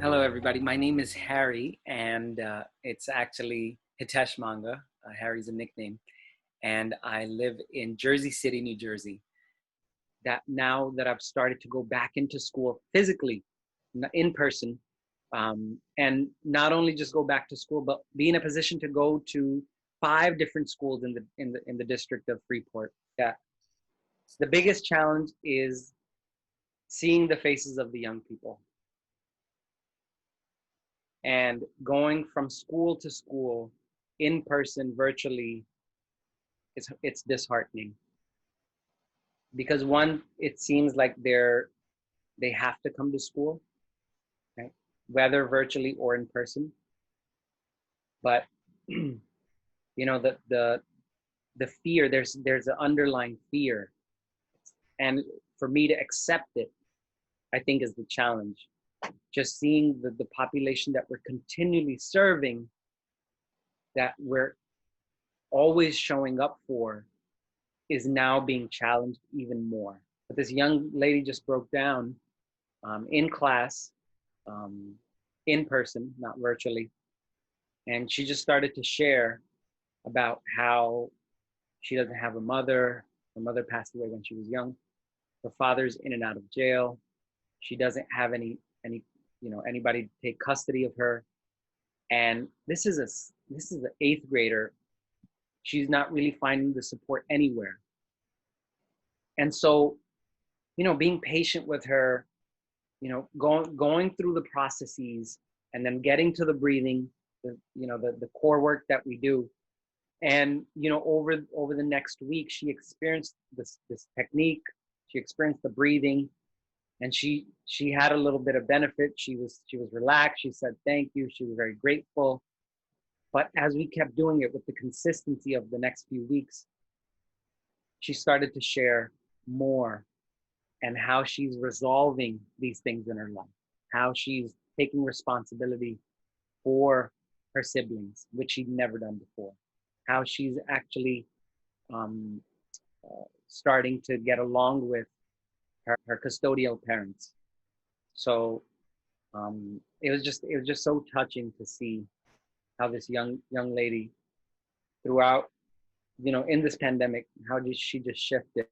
Hello, everybody. My name is Harry, and it's actually Hitesh Monga. Harry's a nickname, and I live in Jersey City, New Jersey. That now that I've started to go back into school physically, in person, and not only just go back to school, but be in a position to go to 5 different schools in the district of Freeport. Yeah, the biggest challenge is seeing the faces of the young people and going from school to school, in person, virtually. It's disheartening because one, it seems like they have to come to school, right? Whether virtually or in person. But the fear, there's an underlying fear, and for me to accept it, I think, is the challenge. Just seeing the population that we're continually serving, that we're always showing up for, is now being challenged even more. But this young lady just broke down in class, um, in person, not virtually. And she just started to share about how she doesn't have a mother. Her mother passed away when she was young. Her father's in and out of jail. She doesn't have anybody to take custody of her. And this is an eighth grader. She's not really finding the support anywhere. And so, being patient with her, going through the processes, and then getting to the breathing, the core work that we do. And over the next week, she experienced this technique. She experienced the breathing, and she had a little bit of benefit. She was relaxed. She said thank you. She was very grateful. But as we kept doing it with the consistency of the next few weeks, she started to share more, and how she's resolving these things in her life, how she's taking responsibility for her siblings, which she'd never done before, how she's actually starting to get along with her custodial parents. So it was just so touching to see how this young lady, throughout, in this pandemic, how she just shifted.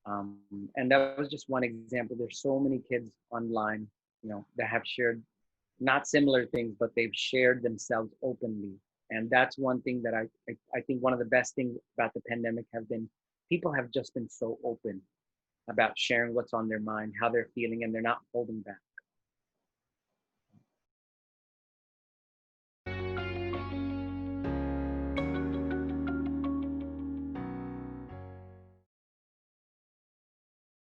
Um, and that was just one example. There's so many kids online, that have shared not similar things, but they've shared themselves openly. And that's one thing that I think one of the best things about the pandemic have been, people have just been so open about sharing what's on their mind, how they're feeling, and they're not holding back.